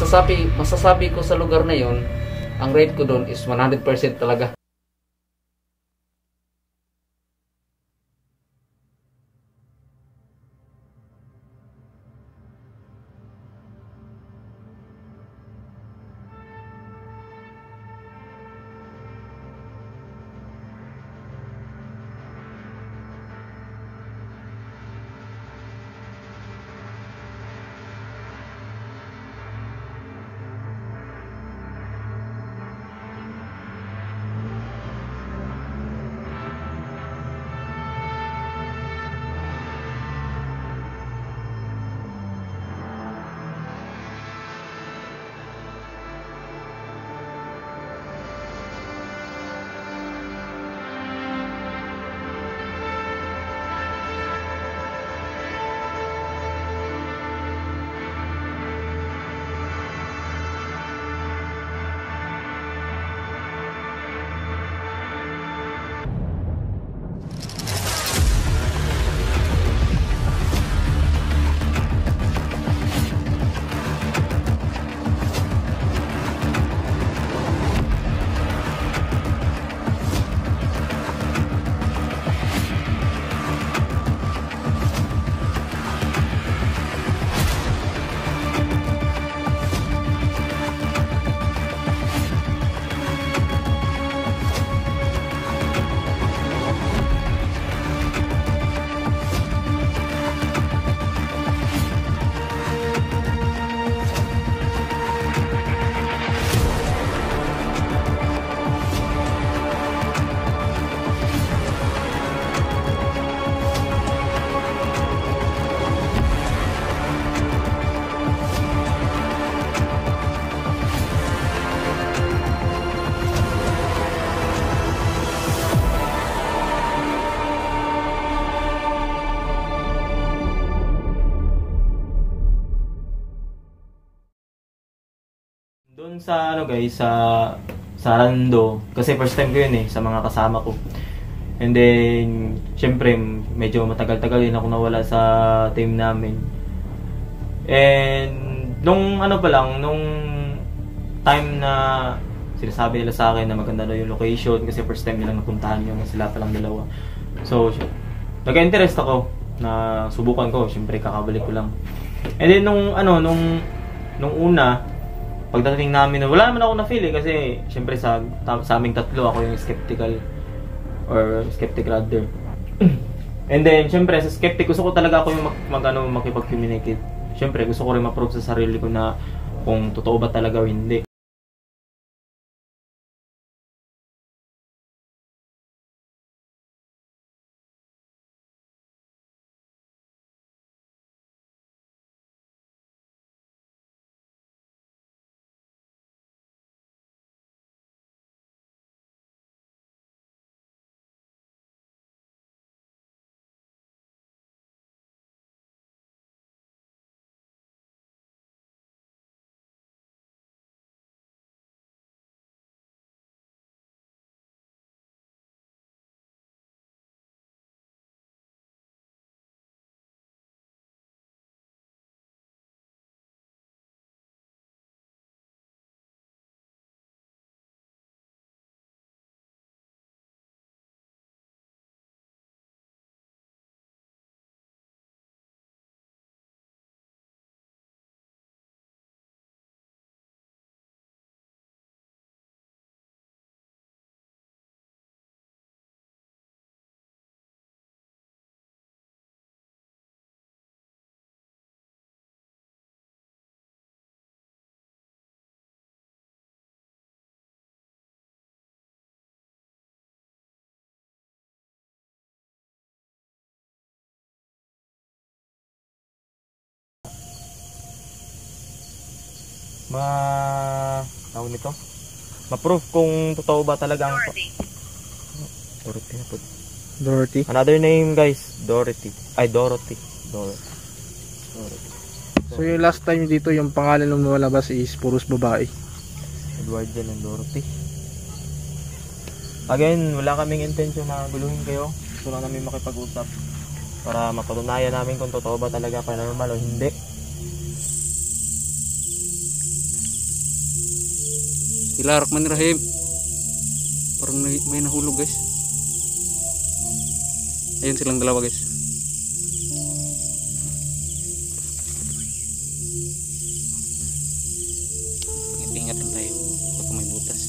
masasabi ko sa lugar na yon, ang rate ko doon is 100% talaga. Doon sa ano guys, sa Rando, kasi first time ko yun sa mga kasama ko. And then, syempre, medyo matagal-tagal din ako nawala sa team namin. And, nung time na sinasabi nila sa akin na maganda daw yung location, kasi first time nilang napuntahan yung sila palang dalawa. So, nag-interest ako na subukan ko, syempre kakabalik ko lang. And then, nung una, pagdating namin, wala naman ako na-feel kasi syempre sa aming tatlo, ako yung skeptical rather. And then, syempre, sa skeptic, gusto ko talaga ako yung makipag-communicate. Syempre, gusto ko rin ma-prove sa sarili ko na kung totoo ba talaga o hindi. Ma-proof kung totoo ba talaga ang Dorothy. Another name guys, Dorothy. So yung last time dito, yung pangalan ng lumalabas is puros babae. Edward and Dorothy. Again, wala kaming intention na guluhin kayo. Gusto lang namin makipag-usap para mapatunayan namin kung totoo ba talaga paranormal o hindi. Bismillahirrahmanirrahim. Parang may nahulog guys. Ayun silang dalawa guys. Ingat lang tayo. Baka may butas.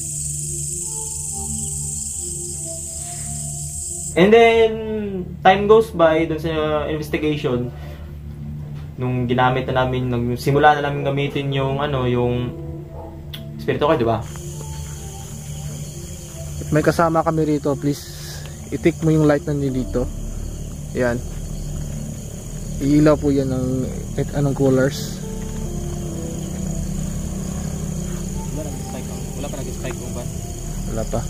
And then, time goes by dun sa investigation. Nung ginamit na namin, nung simula na namin gamitin yung yung spirito ko, di ba? If may kasama kami rito, please i-tick mo yung light na dito. Yan. Iilaw po yan ng anong colors. Wala pa nag-spike kung ba? Wala pa.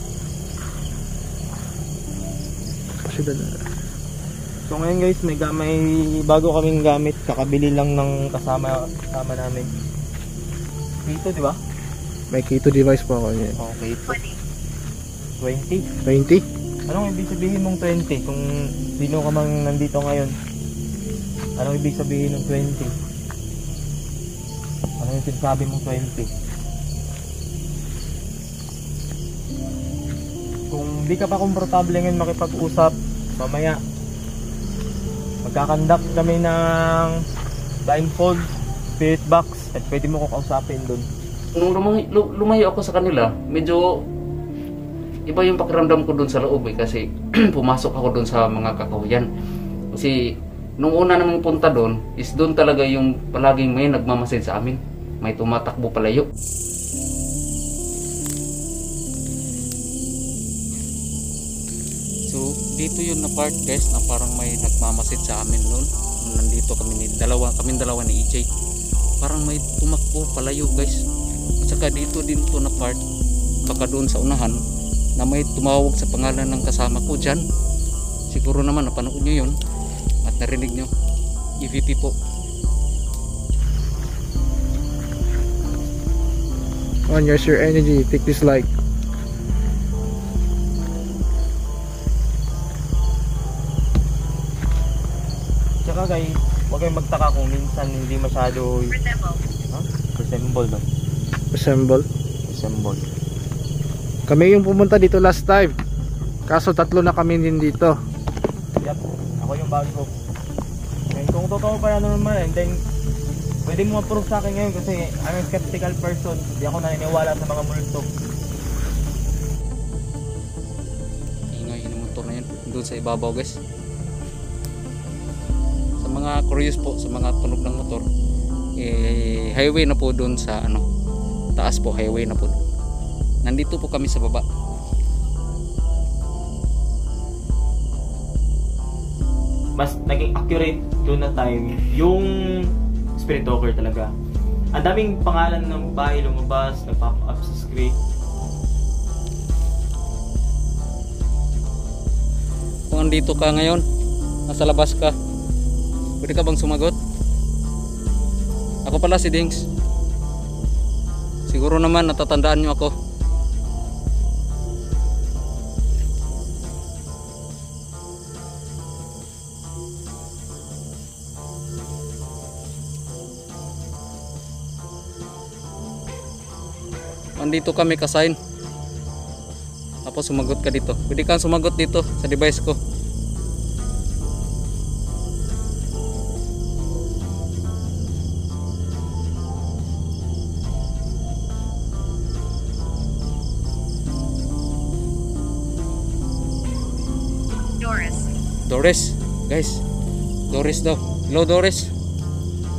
So ngayon guys, may bago kaming gamit, kakabili lang ng kasama namin. Ito, di ba? May K2 device po ako. Yan. Okay. 20. 20? Anong ibig sabihin mong 20 kung sino ka mang nandito ngayon? Anong ibig sabihin ng 20? Anong yung sinasabi mong 20? Kung di ka pa komportable ngayon makipag-usap, mamaya magkakandak kami ng blindfold, spirit box, at pwede mo ko kausapin dun. Nung lumayo ako sa kanila, medyo iba yung pakiramdam ko dun sa loob kasi pumasok ako dun sa mga kakahuyan. Kasi nung una namang punta dun, is dun talaga yung palaging may nagmamasid sa amin. May tumatakbo palayo. So dito yun na part guys na parang may nagmamasid sa amin noon. Nung nandito kaming dalawa ni EJ. Parang may tumakbo palayo guys. At saka dito din to na part, baka doon sa unahan, na may tumawag sa pangalan ng kasama ko dyan. Siguro naman napanood nyo yun at narinig nyo. EVP po. On here's your energy, take this light. Tsaka guys, huwag kayong magtaka kung minsan hindi masyado resemble ba? Resemble. Kami yung pumunta dito last time. Kaso 3 na kami din dito. Yep, ako yung bago. And kung totoo pa yan naman, and then pwede mo ma-prove sa akin ngayon kasi I'm a skeptical person. Hindi ako naniniwala sa mga multo. Ingay yung motor na yun doon sa ibabaw guys. Sa mga curious po, sa mga tunog ng motor, highway na po doon sa taas po, highway na po. Nandito po kami sa baba. Mas naging accurate doon na time yung spirit talker talaga. Ang daming pangalan ng bahay lumabas, nag-pop up sa screen. Kung andito ka ngayon, nasa labas ka, pwede ka bang sumagot? Ako pala si Dings. Siguro naman natatandaan nyo ako. Andito kami kasign. Tapos sumagot ka dito. Pwede kang sumagot dito sa device ko. Doris, guys. Doris daw. Hello Doris.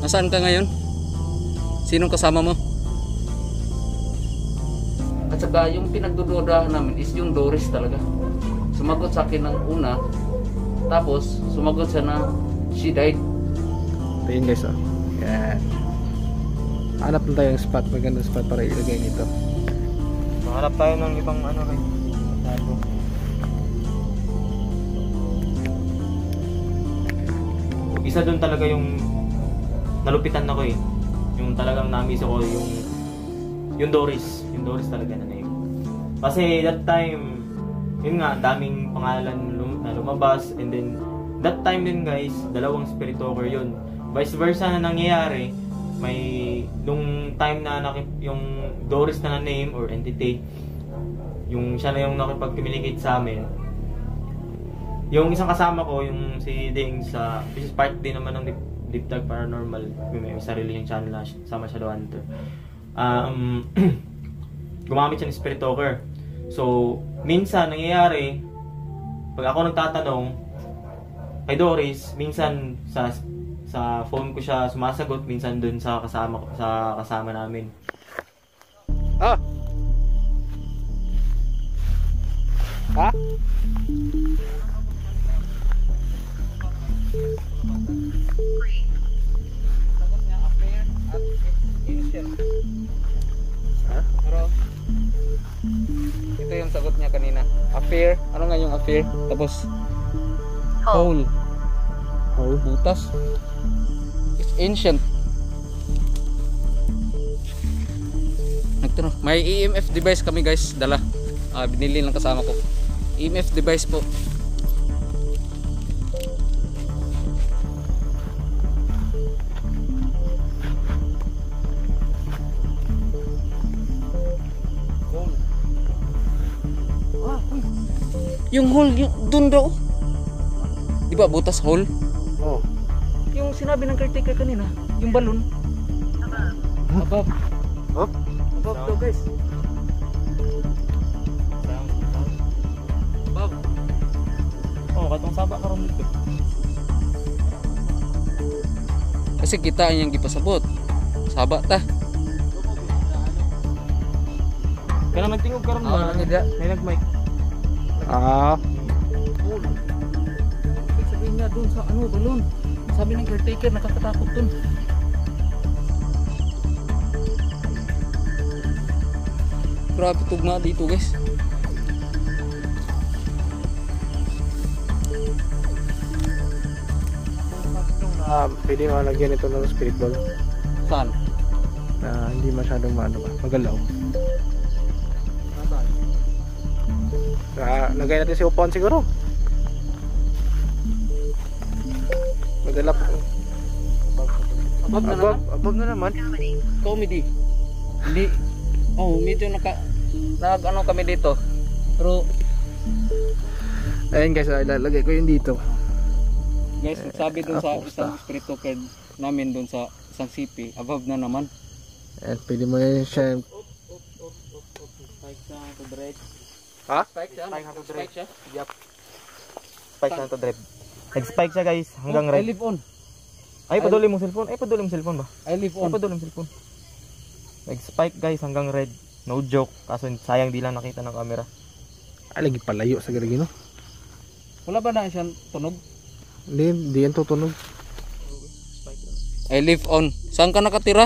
Nasaan ka ngayon? Sinong kasama mo? At saka yung pinagdududahan namin is yung Doris talaga. Sumagot sa akin ng una, tapos sumagot siya na she died. Ito yun guys, oh. Yan. Hanap na tayo ng spot, magandang spot para ilagay nito. Mahanap tayo ng ibang rin. Isa doon talaga yung nalupitan ako eh. Yung talagang na-miss ako yung Doris. Yung Doris talaga na name. Kasi that time, yun nga, daming pangalan na lumabas. And then, that time din guys, dalawang spirit talker yun. Vice versa na nangyayari, may nung time na yung Doris na name or entity, yung siya na yung nakipag-communicate sa amin. Yung isang kasama ko, yung si Ding sa which is part din naman ng Deep Tag Paranormal, may sarili yung channel na sama Shadow Hunter. Gumamit siya ng Spirit Talker. So, minsan nangyayari pag ako nagtatanong kay Doris, minsan sa phone ko siya sumasagot, minsan dun sa kasama namin. Ah. Ha? Sagot niya affair at innocent. Ha? Pero ito yung sagot niya kanina. Affair. Ano nga yung affair? Tapos hole. Oh. Butas. It's ancient. Nagtanong. May EMF device kami guys. Dala. Binili lang kasama ko. EMF device po. Yung hole, yung dun daw. Di ba butas hole? Oh. Yung sinabi ng caretaker kanina, yung balon. Above. Up. Above daw guys. Above. Oh, katong saba karon dito. Kasi kita yung gipasabot. Saba ta. Kaya nagtingog karon Ah, nagida. may nag-mic. Ah. Hole. Ibig sabihin niya dun sa ano, balon. Sabi ng caretaker, nakakatakot dun. Grabe tugma dito guys. Pwede malagyan ito ng spirit ball Saan? na hindi masyadong magalaw. Lagay natin si Upon siguro. Magalap. Above na naman? Above na naman. Comedy. Hindi. Oh, medyo nag-ano kami dito. Pero Ayun guys, ilalagay ko yun dito. guys, sabi dun sa isang spirit talker namin dun sa isang CP, above na naman. And pwede mo yun siya. Spike sa to dread. Ha? Spike siya? Spike siya? Yup. Spike sa to dread. Nag-spike siya guys hanggang I red. live on. Ay, paduli mong cellphone. Ay, paduli mong cellphone ba? I live Ay, on. paduli mong cellphone. Nag-spike guys hanggang red. No joke. Kaso sayang di lang nakita ng camera. Ay, lagi palayo sa garagino. Wala ba na siyang tunog? Hindi yan tutunog. I live on. Saan ka nakatira?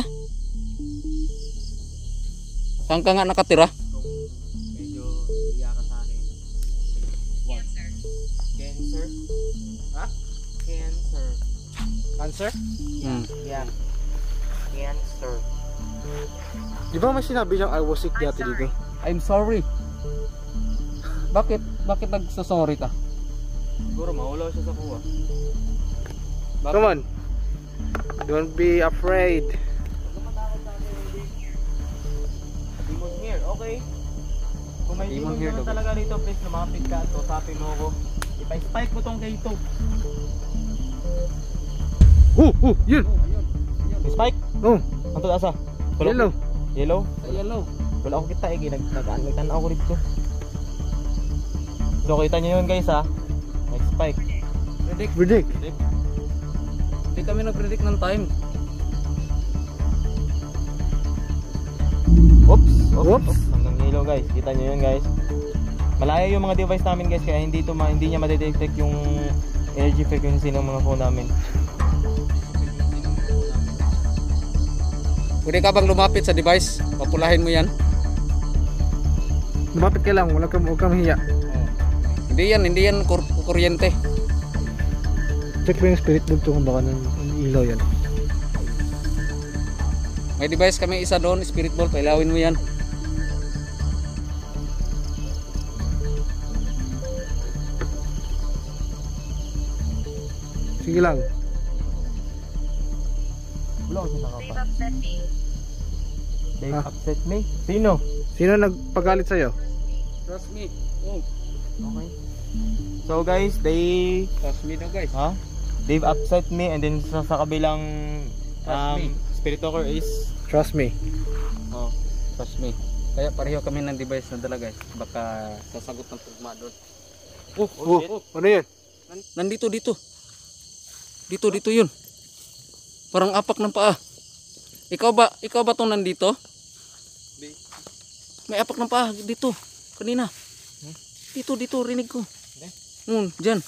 Saan ka nga nakatira? Medyo iya ka sa akin. Cancer. Ha? Cancer. Answer? Yeah. Cancer. Di ba may sinabi siyang I was sick dati dito? I'm sorry. Bakit? Bakit nagsasorry ka? Siguro mahulaw siya sa kuha. Bakit? Come on. Don't be afraid. Demon here, okay? Kung may Demon demon here naman daw. talaga dito, please lumapit ka at kausapin mo ako. Ipa-spike mo tong K2. Yun. Spike? Oh, Ang to asa? yellow. Yellow? Yellow. Wala ako kita eh, nagtanaw ako dito. So kita nyo yun guys ha. Next spike. Predict. Predict. Hindi kami nag-predict ng time. Oops. Oops. Hanggang yellow guys. Kita nyo yun guys. Malayo yung mga device namin guys, kaya hindi niya madetect yung energy frequency ng mga phone namin. Pwede ka bang lumapit sa device? Papulahin mo yan. Lumapit ka lang, huwag kang hiya. Hindi yan kuryente. Check mo yung spirit dito kung baka nang ilaw yan. May device kami isa doon, spirit ball, pailawin mo yan. Sige lang. Wala Wala kasi nakapa. They Ah. upset me? Sino? Sino nagpagalit sa'yo? Trust me. Oh, Okay. So guys, trust me daw guys. huh? They've upset me, and then sa kabilang Trust me. spirit talker is Trust me. Oh, trust me. Kaya pareho kami ng device na dala guys. Baka sasagot ng tugma doon. Oh, ano yun? Nandito dito. Dito yun. Parang apak ng paa. Ikaw ba tong nandito? May apak ng paa dito. Kanina. Dito rinig ko. Diyan.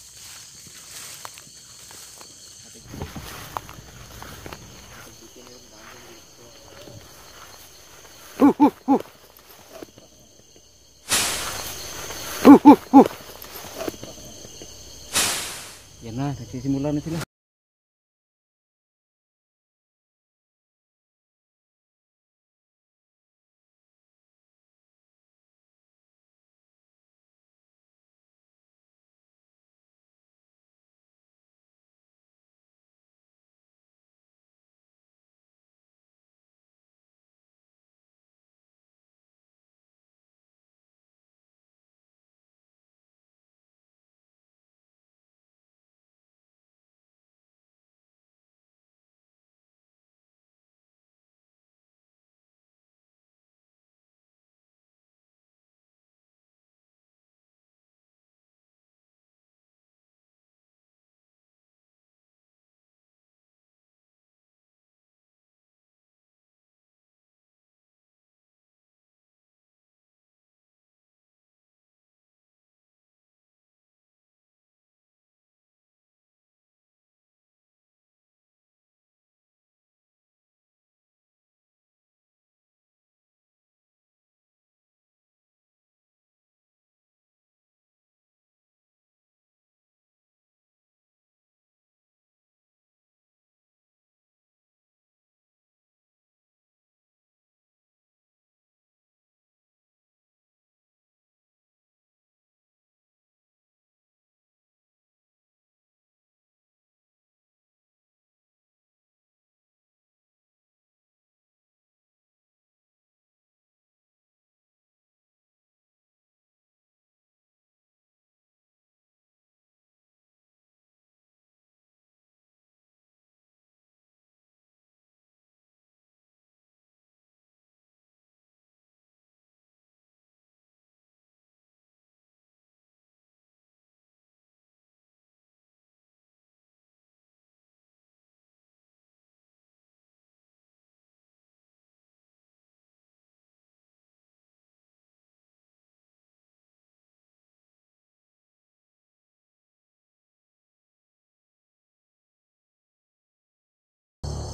Yan na, nagsisimula na sila.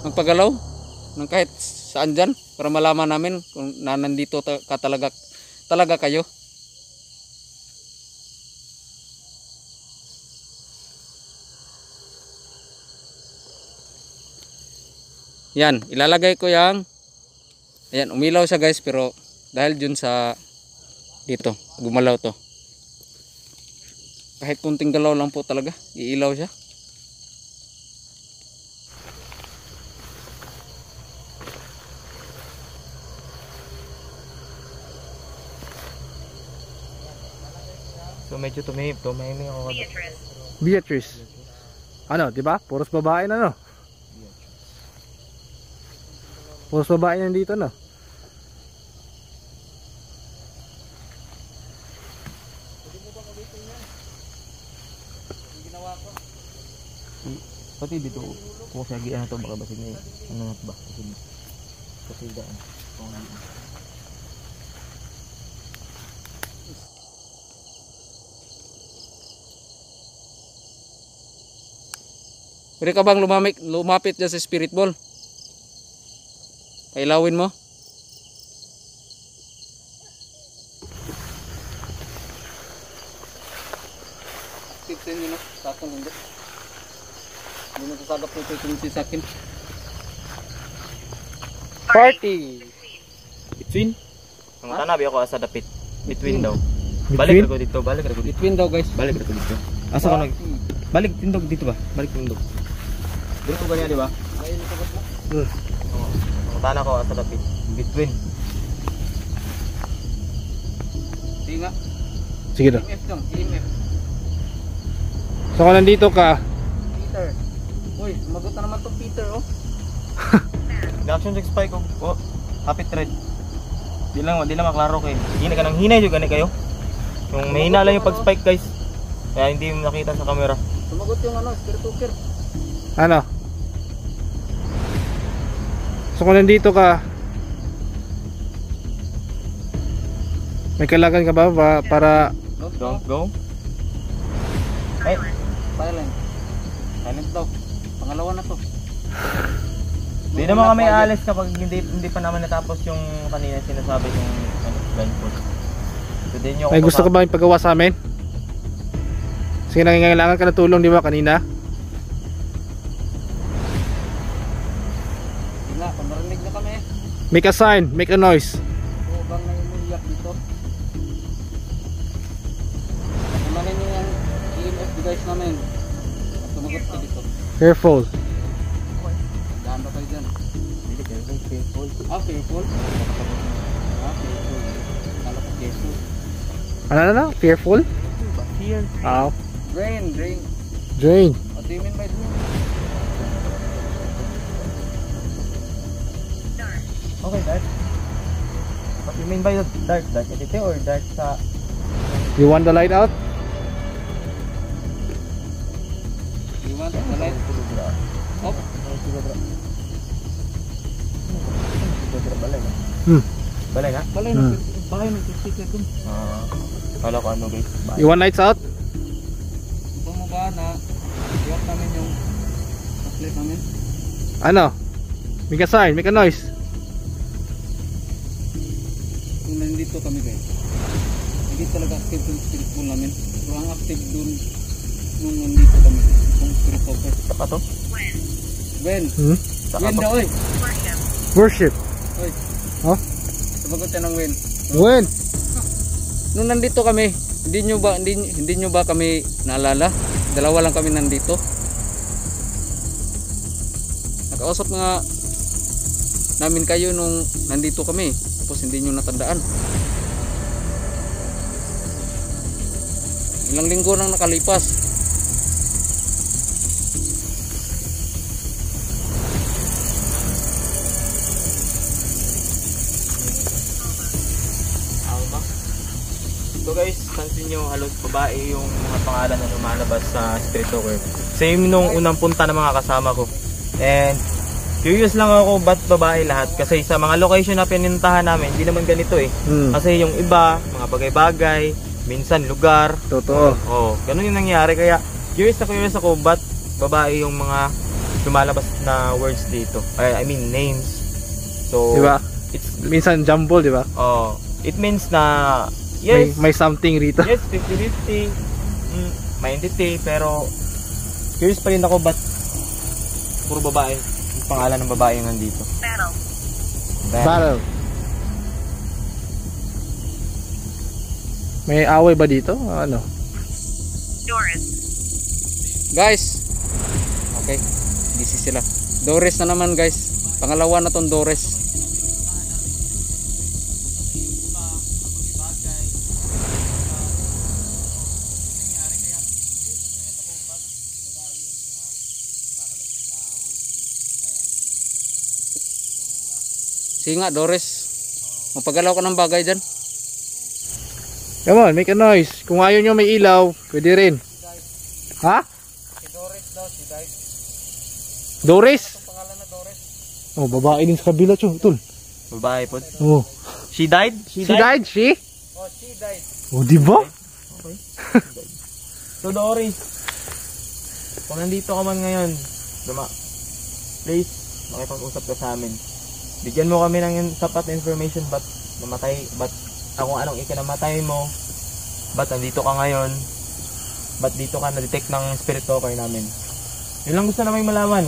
Magpagalaw ng kahit saan dyan para malaman namin kung nandito ka talaga kayo. Yan, ilalagay ko yang. Ayan, umilaw siya guys, pero dahil dun sa dito, gumalaw to. Kahit kunting galaw lang po talaga, iilaw siya. so medyo tumahimik ako. Beatrice. Ano, di ba? Puros babae na, no? Puros babae nandito, no? Pati dito kung sa gian na to baka basig na ano ba kasi daan. Pwede ka bang lumapit dyan sa spirit ball? Kailawin mo. Tipsin nyo na. Sa akin hindi. Hindi mo sasagap nito yung sa akin. Party! Between? Ang tanabi ako sa dapit. Between daw. Between? Balik ako dito. Between daw guys. Balik ako dito. Asa ka nag... Balik tindog dito ba? Balik tindog. Dito ba niya, di ba? Hmm. Sana ko asa lapit. Between. Hindi nga. Sige daw. EMF lang, EMF. So kung nandito ka, Peter. Uy, sumagot na naman to Peter, oh. Reaction check spike ko. Oh, happy thread. Di lang maklaro kay. Hinay ka nang hinay juga gani kayo. Yung mahina lang yung pag-spike guys. Kaya hindi mo nakita sa camera. Sumagot yung ano, spirit talker. ano? So kung nandito ka, may kailangan ka ba para Don't go. Ay, Silent. Silent daw. Pangalawa na to. di naman kami aalis kapag hindi pa naman natapos yung kanina sinasabi yung blindfold. So, din yung may gusto ka ba ipagawa sa amin? Sige, nangangailangan ka na tulong di ba kanina? Hindi nga, kung narinig na kami. Make a sign, make a noise. Oo, bang nangyuyak dito. Kumanin nyo yung EMF device namin. At sumagot ka dito. Careful. Daan ba kayo dyan? Hindi kayo careful. Ah, fearful? Ah, fearful. Kala ko careful. Ano? Fearful? Here. Ah, Drain, drain. drain. What do you mean by drain? Okay, dark. What do you mean by dark? Dark entity or dark sa... You want the light out? You want the light? Off? Balay na. Balay na? Balay Hmm. na. Bahay ng sticker dun. Kala ko ano guys. You want lights out? Gusto mo ba na i-off namin yung flashlight namin? Ano? Make a sign, make a noise. Kung nandito kami guys, hindi talaga active yung spirit pool namin. Pero ang active dun nung nandito kami, yung spirit focus. Saka to? Ben! Saka Ben to? daw, oy! Worship. Oy! Huh? Sabagot yan ng Ben. When? Nung nandito kami, hindi nyo ba kami naalala? Dalawa lang kami nandito. Nakausap nga namin kayo nung nandito kami. Tapos hindi nyo natandaan. Ilang linggo nang nakalipas. Alma. So guys, pansin nyo halos babae yung mga pangalan na lumalabas sa Spirit Talker. Same nung unang punta ng mga kasama ko. And curious lang ako ba't babae lahat. Kasi sa mga location na pinintahan namin, hindi naman ganito eh. Kasi yung iba, mga bagay-bagay, minsan lugar. Totoo. Oh, ganun yung nangyari. Kaya curious ako ba't babae yung mga lumalabas na words dito. I mean names. So, Diba? it's Minsan jumble, di ba? it means na yes, May something rito. yes, 50-50. May entity, pero curious pa rin ako ba't puro babae, yung pangalan ng babae yung nandito. Battle. May away ba dito? Ano? Guys! Okay, busy sila. Doris na naman guys. Pangalawa na tong Doris. Sige nga Doris, magpagalaw ka ng bagay dyan. Come on, make a noise. Kung ayaw nyo may ilaw, pwede rin. Ha? Si Doris daw, si Dive. Doris? Ang pangalan na Doris. Oh, babae din sa kabila, tol. Babae po. Oh. She died? She died, she? Oh, she died. Oh, di ba? Okay. So Doris, kung nandito ka man ngayon, please, makipag-usap ka sa amin. Bigyan mo kami ng sapat na information ba't kung anong ikinamatay mo, ba't nandito ka ngayon, ba't dito ka na-detect ng Spirit Talker namin. Yun lang gusto namin malaman.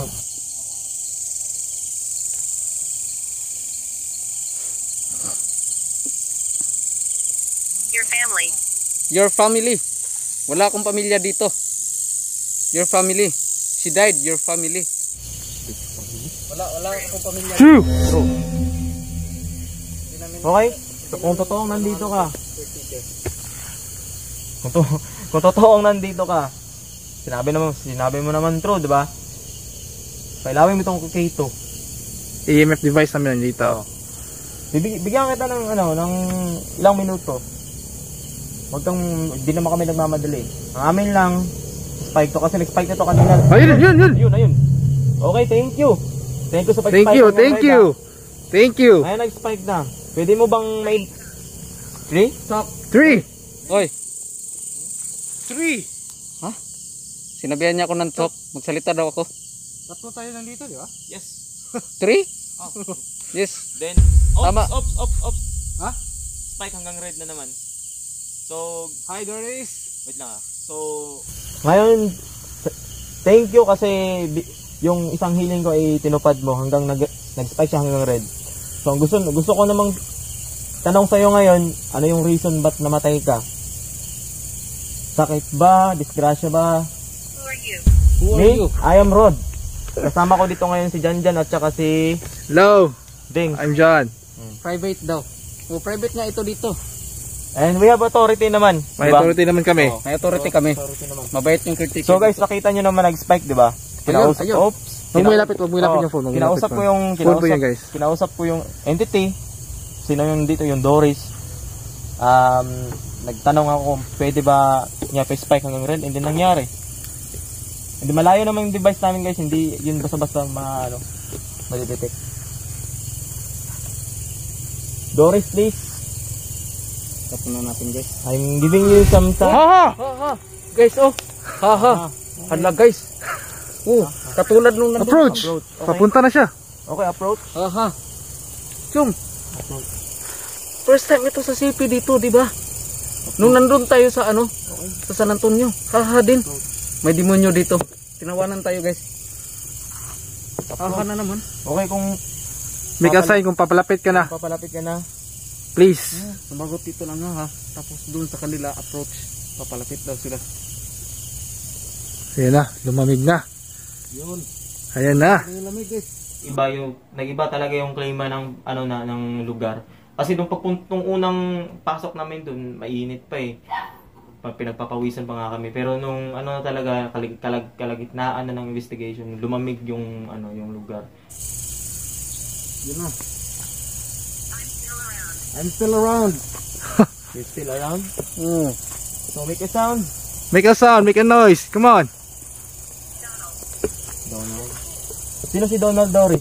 Your family. Wala akong pamilya dito. Your family. She died, your family. Wala Wala akong pamilya. True! Okay? So, kung totoong nandito ka, kung totoong nandito ka, sinabi mo naman true, di ba? Pailawin mo itong K2. EMF device namin nandito. Bigyan kita ng ilang minuto. Hindi naman kami nagmamadali. Ang amin lang, spike to kasi nag-spike na to kanina. Ayun, yun! Ayun. Okay, thank you. Thank you sa pag-spike. Thank you! Ayun, nag-spike na. Pwede mo bang may 3? Stop. 3! Oy, 3! ha? Sinabihan niya ako ng talk. Magsalita daw ako. Tatlo tayo nandito, di ba? Yes. 3? Oh. Yes. Then, Tama. ops. Ha? Spike hanggang red na naman. So, Hi, Doris! wait lang ah. So, ngayon, thank you kasi yung isang healing ko ay tinupad mo hanggang nag-spike siya hanggang red. So, gusto ko namang tanong sa'yo ngayon, ano yung reason ba't namatay ka? Sakit ba? Disgrasya ba? Who are Me? you? I am Rod. Kasama ko dito ngayon si Janjan at saka si Hello! Ding. I'm John. Private daw. O, private nga ito dito. And we have authority naman. May diba? authority naman kami. May authority kami. Authority naman. Mabait yung critic. So guys, nakita nyo naman nag-spike, di ba? Ayun. Oops. Huwag mo ilapit yung phone. Kinausap ko yung Phone po yan, guys. Kinausap ko yung entity. Sino yung dito, yung Doris. Nagtanong ako kung pwede ba niya pa-spike hanggang red, hindi nangyari. Hindi malayo naman yung device namin, guys, hindi yun basta-basta madidetect. Doris, please. Tapos na natin, guys. I'm giving you some time. Ha! Guys, oh. Ha. Hala, guys. Oh, katulad nung nandun. Approach! Okay. Papunta na siya. Okay, approach. Ha. Chum. First time ito sa CP dito, di ba? Nung nandun tayo sa sa San Antonio. Haha din. May demonyo dito. Tinawanan tayo, guys. Haha na naman. Okay, kung Make a sign kung papalapit ka na. papalapit ka na. Please. Sumagot dito lang ha. Tapos dun sa kanila approach. Papalapit daw sila. Ayan na, lumamig na. Yun. Ayan na. Ang lamig, guys. Nag-iba talaga yung klima ng ng lugar. Kasi nung unang pasok namin dun, mainit pa eh. Pinagpapawisan pa nga kami. Pero nung na talaga kalagitnaan na ng investigation, lumamig yung yung lugar. Yun na. I'm still around. You're still around? Mm. So make a sound. Make a sound, make a noise. Come on. Donald. Sino si Donald, Dory?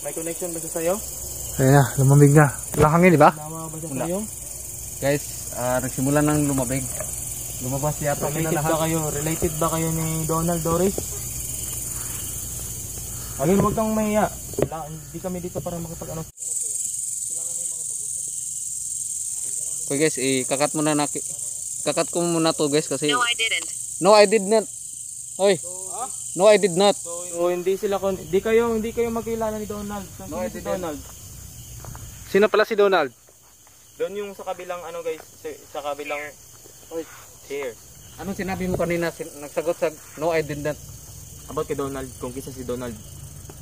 May connection ba siya sa'yo? Ayan na, lumamig na. Walang hangin, di ba? Tama ba siya Wala. sa'yo? Guys, nagsimula nang lumabig. Lumabas yata sila Related ba lahat. kayo? Related ba kayo ni Donald, Doris? Ayun, huwag kang mahiya. Hindi kami dito para makipag Okay guys, kakat muna kakat ko muna to guys kasi No, I didn't. No, I did not. Oy. No, I did not. So hindi kayo magkilala ni Donald. No, I Si didn't. Donald. Sino pala si Donald? Doon yung sa kabilang guys, sa kabilang here. Anong sinabi mo kanina? Nagsagot sa no, I did not. About kay Donald, kung kisa si Donald.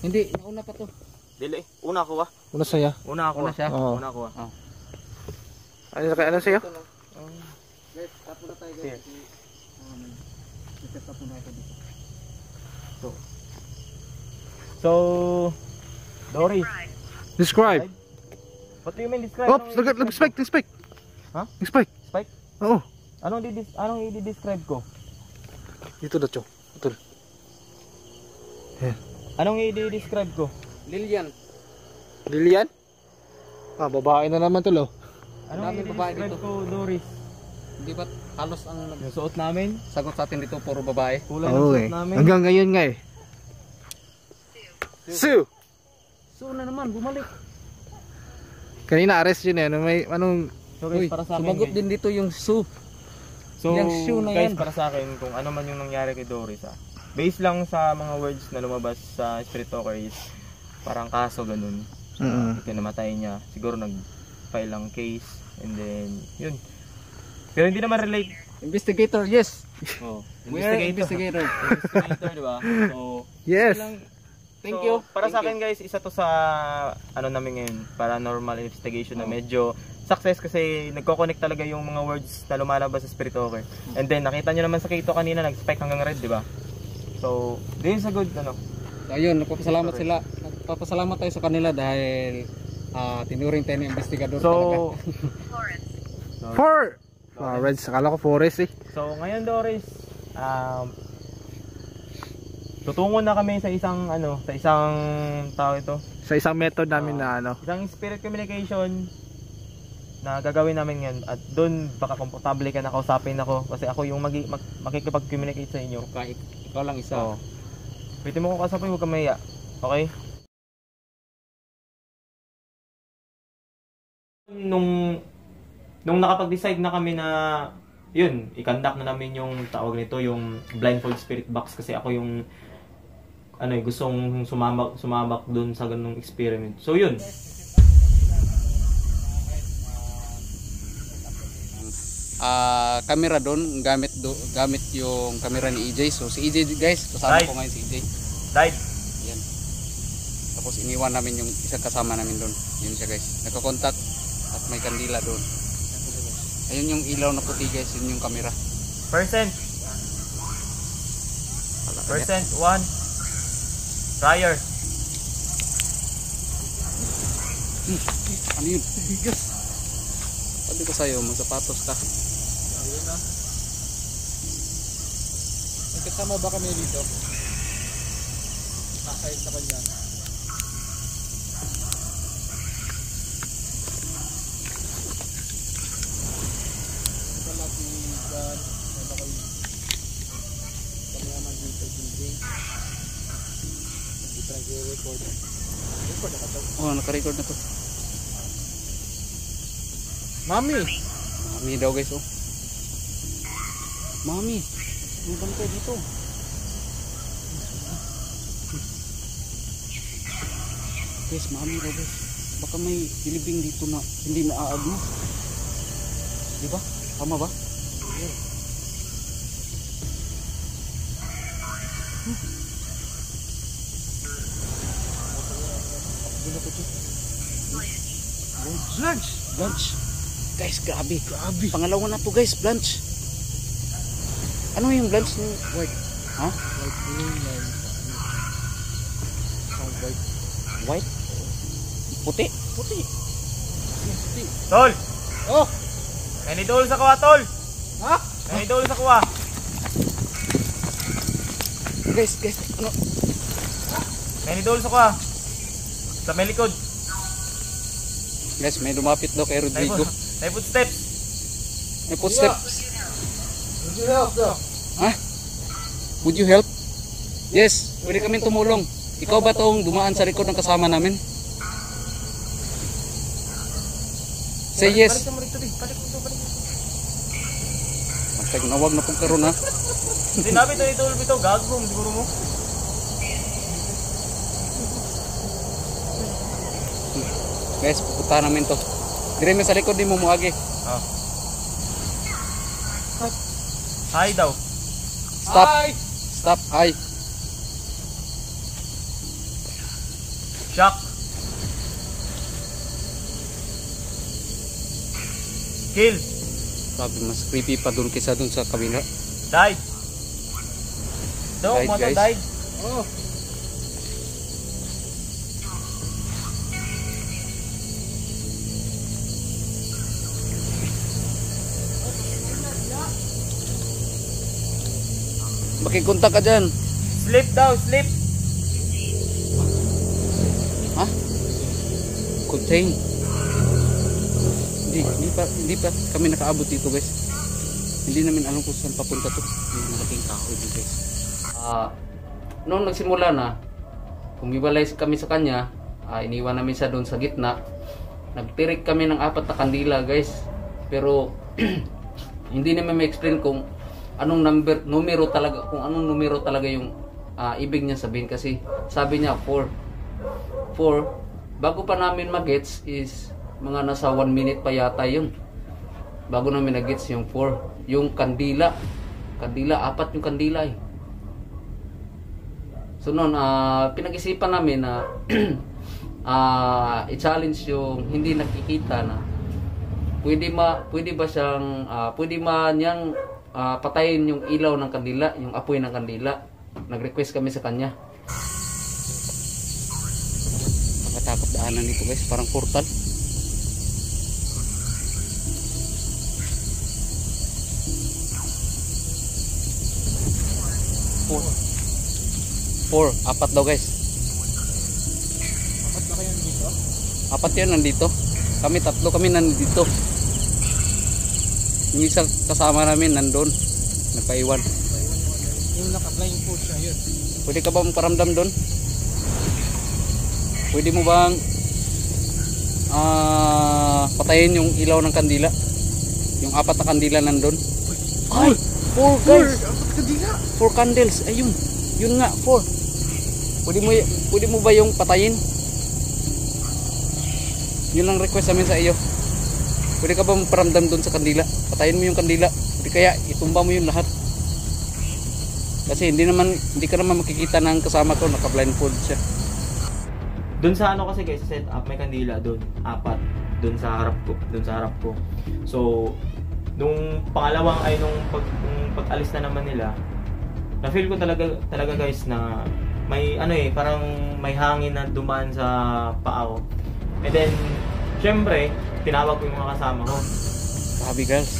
Hindi, nauna pa to. Dili, una ako ah. Una saya. Una ako Una siya? Oo. Una ako ah. Ano sa'yo? Guys, tapo na tayo Here. guys. Tapo na ito dito. So, Dory, Describe. what do you mean describe? Oops, nag-spike. Ha? Nag-spike. Spike? Oo. Anong i-describe ko? Dito na, Cho. Ito. Anong i-describe ko? Lilian. Lilian? Babae na naman to, lo. Anong Daming babae i-describe dito. ko, Doris? Hindi ba halos ang Yung suot namin? sagot sa atin dito puro babae? Kulay ng Oo suot eh. namin? Hanggang ngayon nga eh. Sue! So na naman, bumalik. Kanina arrest yun eh. Anong So guys, Uy, para sa akin sumagot guys. din dito yung Sue. So Yung shoe na guys, yan. para sa akin, kung ano man yung nangyari kay Doris based lang sa mga words na lumabas sa Spirit Talker is parang kaso ganun. Namatay niya. Siguro nag-file lang case and then yun. Pero hindi naman relate. Investigator, yes. Oh, We are investigator. Investigator, di ba? So, Yes. Thank So, you. para sa Thank akin guys, isa to sa ano namin ngayon, paranormal investigation na medyo success kasi nagko-connect talaga yung mga words na lumalabas sa Spirit Talker. And then nakita nyo naman sa Kito kanina, nag-spike hanggang red, di ba? So, din sa good ano. Ayun, nagpapasalamat sila. Nagpapasalamat tayo sa kanila dahil tinuring tayo ng investigador talaga. For Reds, akala ko forest eh. So, ngayon Doris, tutungo na kami sa isang tao ito. Sa isang method namin na ano. Isang spirit communication na gagawin namin ngayon at doon baka komportable ka na kausapin ako kasi ako yung makikipag-communicate sa inyo. Ikaw lang isa. So, pwede mo ko kausapin, huwag kang mahiya. Okay? Nung nakapag-decide na kami na yun, i-conduct na namin yung tawag nito, yung blindfold spirit box kasi ako yung gustong sumabak doon sa ganung experiment. So yun. Camera doon, gamit yung camera ni EJ. So si EJ guys, kasama Died. ko ngayon si EJ. Died. Yan. Tapos iniwan namin yung isang kasama namin doon. Yun siya guys. Nagko-contact at may kandila doon. Ayun yung ilaw na puti guys, yun yung camera. Percent 1 prior. Ano yun? Yes. Sabi ko sa'yo, magsapatos ka. Ayun na. Kasama ba kami dito? Nakahit sa kanya. Kalapigan. Meron ko yung cameraman dito, DJ. Dito nag-record. Record na ka to. Oh, naka-record na to. Mami! Mami daw guys, oh. Mami, may bantay dito. Guys, mami daw guys. Baka may dilibing dito na hindi naaagno. Di ba? Tama ba? Blanche! Blanche. Guys, grabe. Pangalawa na to guys, Blanche. Ano yung Blanche ni white? Ha? White blue yan. Isang white. White? Puti? Puti! Puti! Tol! Oh! May nidol sa kuha, tol! Ha? May nidol sa kuha! Guys, ano? May nidol sa kuha! Sa may likod! Guys, may lumapit daw kay Rodrigo. May footsteps! May footsteps. Would you help though? Ha? Would you help? Yes, pwede kami tumulong. Ikaw ba tong dumaan sa likod ng kasama namin? Say yes. Balik mo rito, balik mo. Pantay ko na, wag na pong karoon ha. Sinabi ito nidol bito, gago, siguro mo. Guys, pupunta namin to. Dire sa likod di mo muagi. Oh. Hi daw. Stop. Hi! Stop. Hi. Shock. Kill. Sabi mas creepy pa dun kaysa dun sa kabila. Died. Daw, Died, mga guys. died. Oh! Makikontak ka dyan. Sleep daw, sleep. Ha? Contain. Hindi pa kami nakaabot dito guys. Hindi namin alam kung saan papunta to. Yung malaking kahoy dito guys. Noong nagsimula na, kumibalay kami sa kanya, iniwan namin siya doon sa gitna. Nagtirik kami ng 4 na kandila guys. Pero hindi naman ma-explain kung anong numero talaga yung ibig niya sabihin kasi sabi niya 4. Bago pa namin mag-gets is mga nasa 1 minute pa yata yun. Bago namin nag-gets yung 4. Yung kandila. 4 yung kandila eh. So noon, pinag-isipan namin na i-challenge yung hindi nakikita na pwede ba siyang niyang patayin yung ilaw ng kandila, yung apoy ng kandila. Nag-request kami sa kanya. Nakatakot daanan nito guys, parang portal. Apat daw guys. Apat ba kayo dito? Apat yan nandito. Kami tatlo kami nandito. Yung isa kasama namin nandun. Nagpaiwan. Yung naka-blind po siya yun. Pwede ka ba maparamdam doon? Pwede mo bang patayin yung ilaw ng kandila? Yung apat na kandila nandun? Ay! 4 guys! Apat kadila! 4 candles. Ayun. Yun nga, 4. Pwede mo ba yung patayin? Yun lang request namin sa iyo. Pwede ka ba maparamdam doon sa kandila? Patayin mo yung kandila. Hindi kaya itumba mo yung lahat. Kasi hindi ka naman makikita ng kasama ko, naka-blindfold siya. Doon sa ano kasi guys, sa setup may kandila doon, 4 doon sa harap ko. So nung pangalawang ay nung pag-alis na naman nila, na-feel ko talaga guys na may parang may hangin na dumaan sa paa ko. And then syempre, tinawag ko yung mga kasama ko. Sabi guys,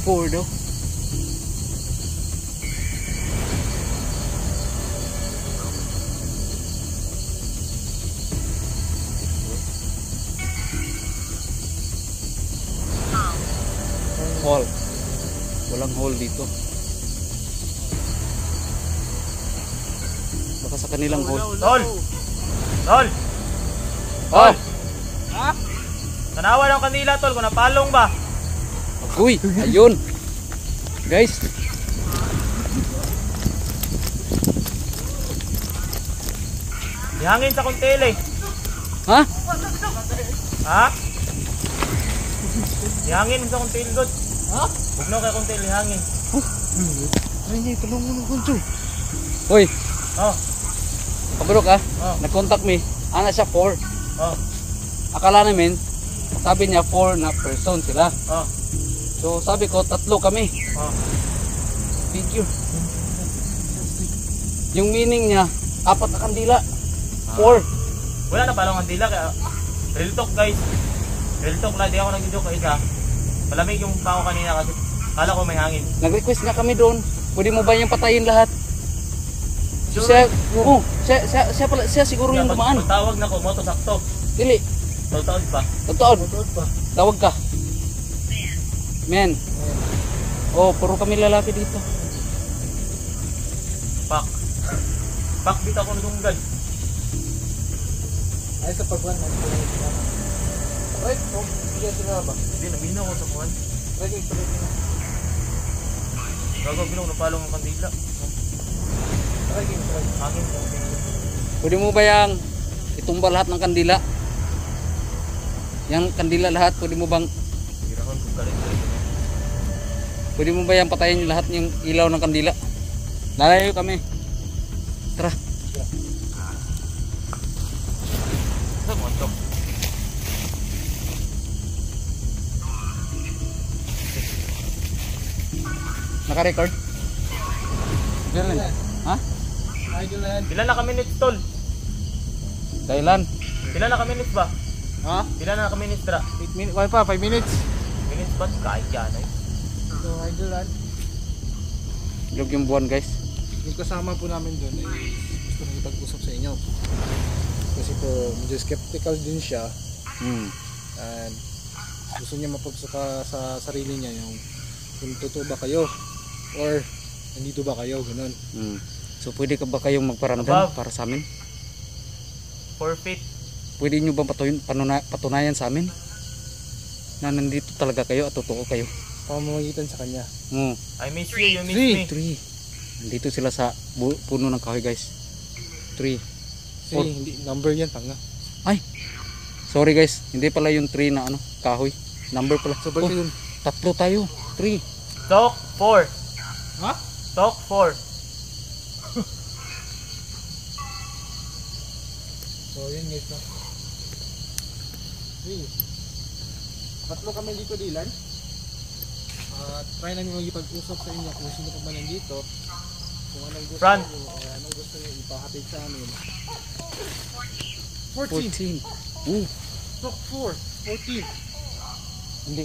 4 daw. Hole. Walang hole dito. Baka sa kanilang hole. Tol! Oh! Tanawa ng kandila tol, kung napalong ba? Uy! Ayun! Guys! Ihangin sa kuntele. Ha? Ha? Ihangin sa kuntele god. Ha? Huwag na kay kuntele, ihangin. Ay, hindi. Tulungan mo ng kunso. Uy! Oh. Kabarok ah! Oh. Nag-contact me. Ana siya 4. Oh. Akala namin, sabi niya 4 na person sila. Oh. So sabi ko, 3 kami. Oh. Figure. Yung meaning niya, 4 na kandila. 4. Wala na palong kandila kaya real talk guys. Real talk lang, di ako nag-joke kay isa. Malamig yung pako kanina kasi kala ko may hangin. Nag-request nga kami doon. Pwede mo ba yung patayin lahat? So, siya siguro yung dumaan. Tawag na ko, moto sakto. Dili. Taon pa. Totoo. Tawag ka. Men. Oh, puro kami lalaki dito. Pak bita ko nunggal. Ay, sa pagwan. Ay, hindi sila ba? Hindi, naminaw ko sa kuwan. Lagi. Gagawin ko napalong ang kandila. Hangin. Pwede mo ba yung itumba lahat ng kandila? Yang kandila lahat, pwede mo bang pwede mo ba yung patayin lahat yung ilaw ng kandila? Lalayo kami. Tara. Naka-record? Ha? Pila na ka minutes tol? Thailand. Pila na ka minutes ba? Ha? Pila na ka minutes tra? 8 minutes. Wala pa, 5 minutes. Minutes ba? Kahit yan ay. So, idol Ilog yung buwan guys. yung kasama po namin doon ay gusto nang ipag-usap sa inyo. Kasi po, medyo skeptical din siya. And gusto niya mapagsuka sa sarili niya yung kung totoo ba kayo or nandito ba kayo, ganun. So pwede ka ba kayong magparamdam Above. para sa amin? Forfeit. Pwede nyo ba patunayan sa amin na nandito talaga kayo at totoo kayo? Pamamagitan sa kanya. I miss you, you miss me. 3. Nandito sila sa puno ng kahoy guys. 3. Kasi hindi, number yan, tanga. Ay! Sorry guys, hindi pala yung 3 na kahoy. Number pala. So, balik yun. 3 tayo. 3. Talk 4. Ha? Talk 4. So yun guys no. Hey. Tatlo kami dito Dylan. At try namin magipag-usap sa inyo kung sino pa ba nandito. Kung anong gusto Fran. nyo, anong gusto nyo ipahatid sa amin. 14. 14! Talk 4! 14! Hindi.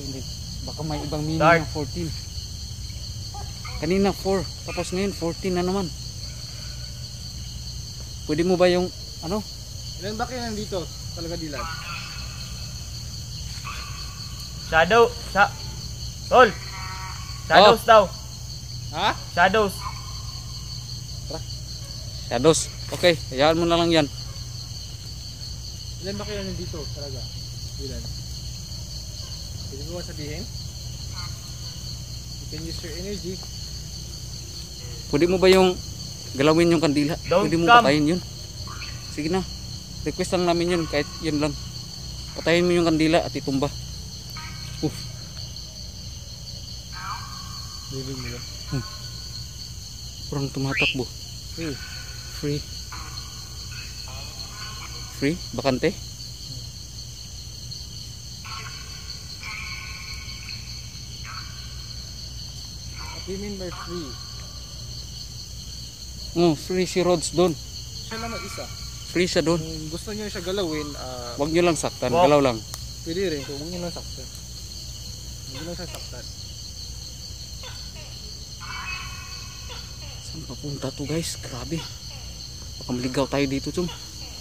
Baka may ibang meaning Start. na 14. Kanina 4, tapos ngayon 14 na naman. Pwede mo ba yung ano? Ilan ba kayo nandito? Talaga Dylan? Shadow. Tol. Shadows daw. Ha? Shadows. Shadows. Okay, hayaan mo na lang yan. Ilan ba kayo nandito? Talaga? Dylan? Pwede mo ba sabihin? You can use your energy. Pwede mo ba yung galawin yung kandila? Don't Pwede mo come. patayin yun? Sige na. Request lang namin yun kahit yun lang. Patayin mo yung kandila at itumba. Liling mo yan. Parang tumatakbo. Hey. Free. Free? Bakante? What do you mean by free? Oh, free si Rods doon. Siya lang mag-isa. Free siya doon. Kung gusto niyo siya galawin, Huwag nyo lang saktan. Wow. Galaw lang. pwede rin. Kung huwag niyo lang saktan. Huwag niyo lang siya saktan. Saan papunta to guys? Grabe. Baka maligaw tayo dito, Chum.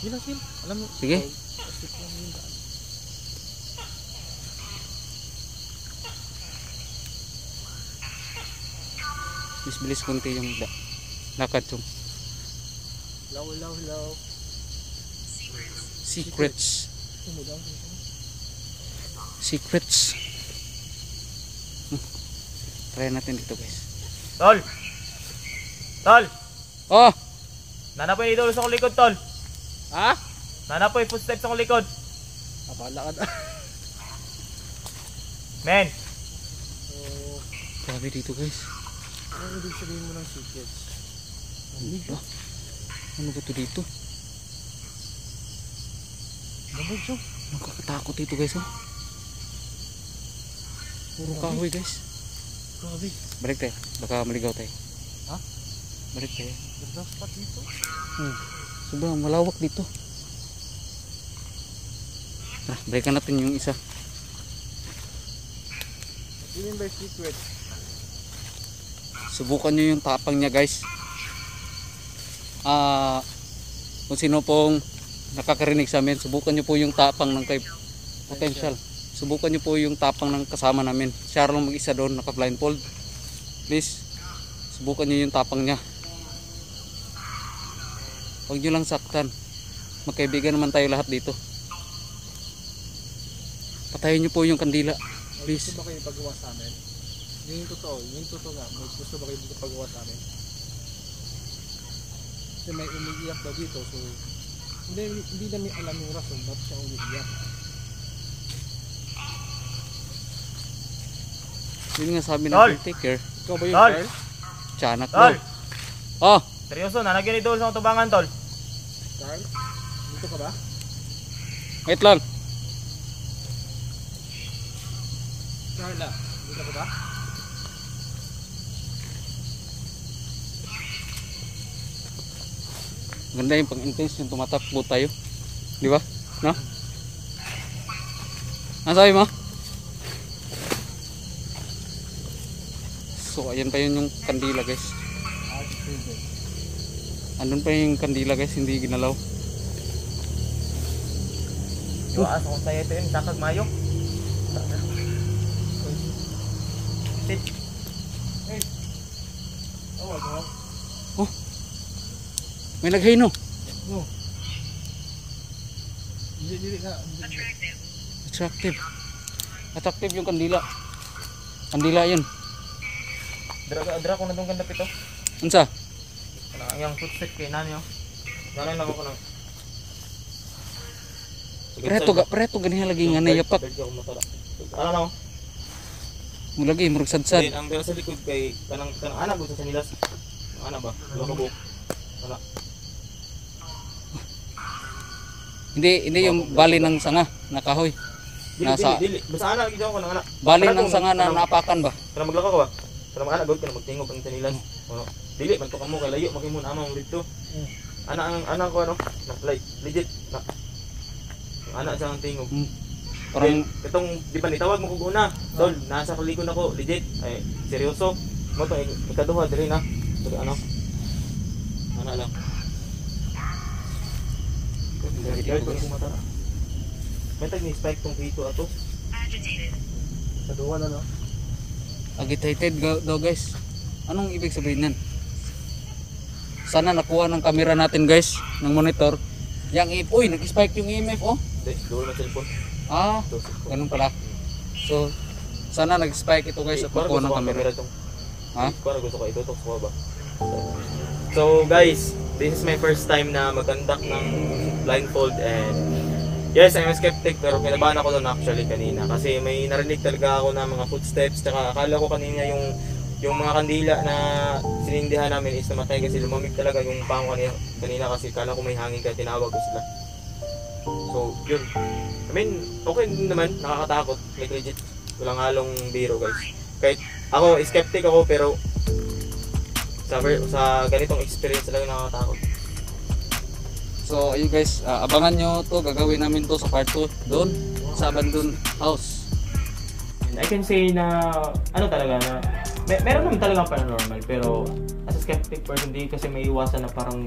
Sige lang, Sil. Alam mo. Sige. Asip lang yun daan. Bilis konti yung lakad, Chum. Law, law, law. Secrets. Tumudang. Secrets. Try natin dito guys. Tol. Oh! Nanapoy idol sa akong likod, tol. Ha? Nanapoy footsteps sa akong likod. Abala ka. Men. So, Grabe dito guys. ano ibig sabihin mo ng secrets? Ano ba? Ano ba to dito? Lamig siya. Nakakatakot dito guys, oh. Puro kahoy guys. Grabe. Balik tayo. Baka maligaw tayo. Ha? Balik tayo. Ganda spot dito. Sobrang malawak dito. Balikan natin yung isa. What do you mean by secrets? Subukan nyo yung tapang niya guys. Kung sino pong nakakarinig sa amin, subukan nyo po yung tapang ng kay Potential. Subukan nyo po yung tapang ng kasama namin. Siya lang mag-isa doon, naka blindfold. Please, subukan nyo yung tapang niya. Huwag nyo lang saktan. Magkaibigan naman tayo lahat dito. Patayin nyo po yung kandila. May Please. gusto ba kayo pagawa sa amin? Yun yung totoo. Yun yung totoo nga. May gusto ba kayo dito pagawa sa amin? Kasi may umiiyak daw dito. So, hindi namin alam yung rason ba't siya umiiyak. Yun nga sabi ng Tol! caretaker. Ikaw ba yung Tol! Carl? Tiyanak Tol. daw. Oh! Seryoso, nanagyan idol sa akong tubangan, tol. Carl? Dito ka ba? Wait lang. Carla, dito ka ba? Ganda yung pang-intense yung tumatakbo tayo. Di ba? No? Ano sabi mo? So ayan pa yun yung kandila guys. Andun pa yung kandila guys, hindi ginalaw. Iwaas akong saya ito yun, sakag mayo. Sit. Oh, wag. May laghay no? No. Dili na. Attractive. Attractive yung kandila. Kandila yun. Dra ko na itong ganda pito. Unsa? Yung footstep kay nanyo. Galing lang ako ng... Preto ganihan lagi nga nayapak. Ano na? Mo lagi murag sadsad. Ang pero sa likod kay kanang anak gusto sa nilas. Ano ba? Lokabo. Wala. Hindi yung bali ng sanga na kahoy. Nasa Dili. Basta ana gidyo ko nang ana. bali ng sanga na napakan ba? Kana maglaka ko ba? Kana ana gud kana magtingog ang tanilan. Ano? Dili man to kamo kay layo magimo na amang dito. Ana ko ano? Na like legit na. Ana sa ang tingog. Parang Itong di ba nitawag mo ko una. Tol, nasa kalikod ako legit. Ay seryoso. Mo to ikaduha diri na. Pero ano? Ana lang. May tag ni spike tong dito ato. Sa duwa na, no? agitated daw guys. Anong ibig sabihin nan? Sana nakuha ng camera natin guys, ng monitor. Uy, nag-spike yung EMF oh. Hindi, dulo na cellphone. Ah, ganun pala. So, sana nag-spike ito guys at makuha ng camera. Ha? Para gusto ko itutok sa baba. So guys, this is my first time na mag-conduct ng blindfold and yes, I'm a skeptic pero kinabahan ako doon actually kanina kasi may narinig talaga ako na mga footsteps tsaka akala ko kanina yung mga kandila na sinindihan namin is namatay kasi lumamig talaga yung pango kanina kasi akala ko may hangin kaya tinawag ko sila. So yun, I mean okay din naman, nakakatakot, like legit, walang halong biro guys. Kahit ako, skeptic ako pero sa ganitong experience talaga nakakatakot. So, ayun guys, abangan nyo to, gagawin namin to sa part 2 doon, sa abandoned house. And I can say na, ano talaga na, meron naman talagang paranormal, pero as a skeptic person, di kasi may iwasan na parang,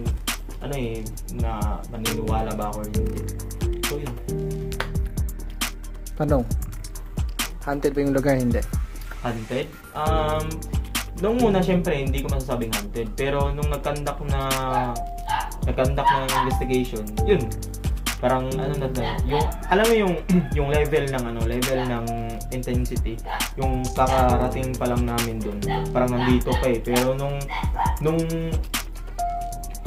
ano eh, na maniniwala ba ako or hindi. So, yun. Tanong, haunted ba yung lugar? Hindi. Haunted? Nung una, syempre, hindi ko masasabing haunted, pero nung nag-conduct ng investigation, yun. Parang ano na yung alam mo yung level ng intensity, yung kakarating pa lang namin doon. Parang nandito pa eh. Pero nung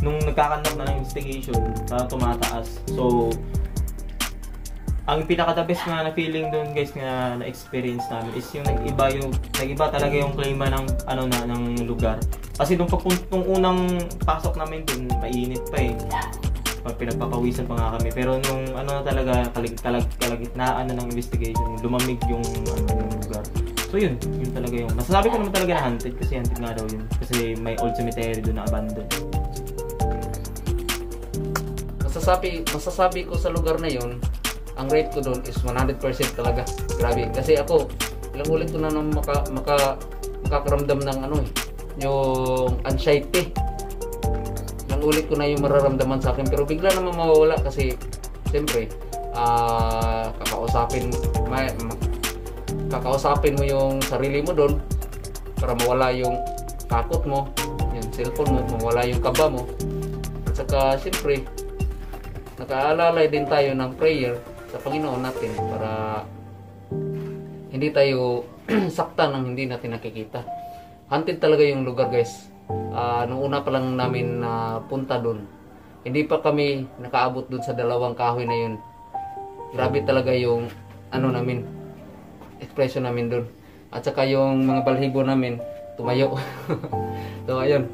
nagka-conduct na ng investigation, parang tumataas. So ang pinaka-the best na feeling doon guys na experience namin is yung nag-iba talaga yung klima ng ng lugar. Kasi nung unang pasok namin doon, mainit pa eh. Pinagpapawisan pa nga kami. Pero nung talaga kalagitnaan ng investigation, lumamig yung lugar. So yun talaga yung masasabi ko naman talaga na haunted kasi haunted nga daw yun. Kasi may old cemetery doon na abandoned. Masasabi ko sa lugar na yun, ang rate ko doon is 100% talaga. Grabe. Kasi ako, ilang ulit ko na makakaramdam ng yung anxiety. Ilang ulit ko na yung mararamdaman sa akin. Pero bigla naman mawawala kasi siyempre, kakausapin mo yung sarili mo doon para mawala yung takot mo, yung cellphone mo, mawala yung kaba mo. At saka siyempre, nakaalalay din tayo ng prayer sa Panginoon natin para hindi tayo sakta ng hindi natin nakikita. Haunted talaga yung lugar guys. Nung una pa lang namin punta doon, hindi pa kami nakaabot doon sa 2 kahoy na yun. Grabe talaga yung namin, expression namin doon. At saka yung mga balhibo namin tumayo. So ayun,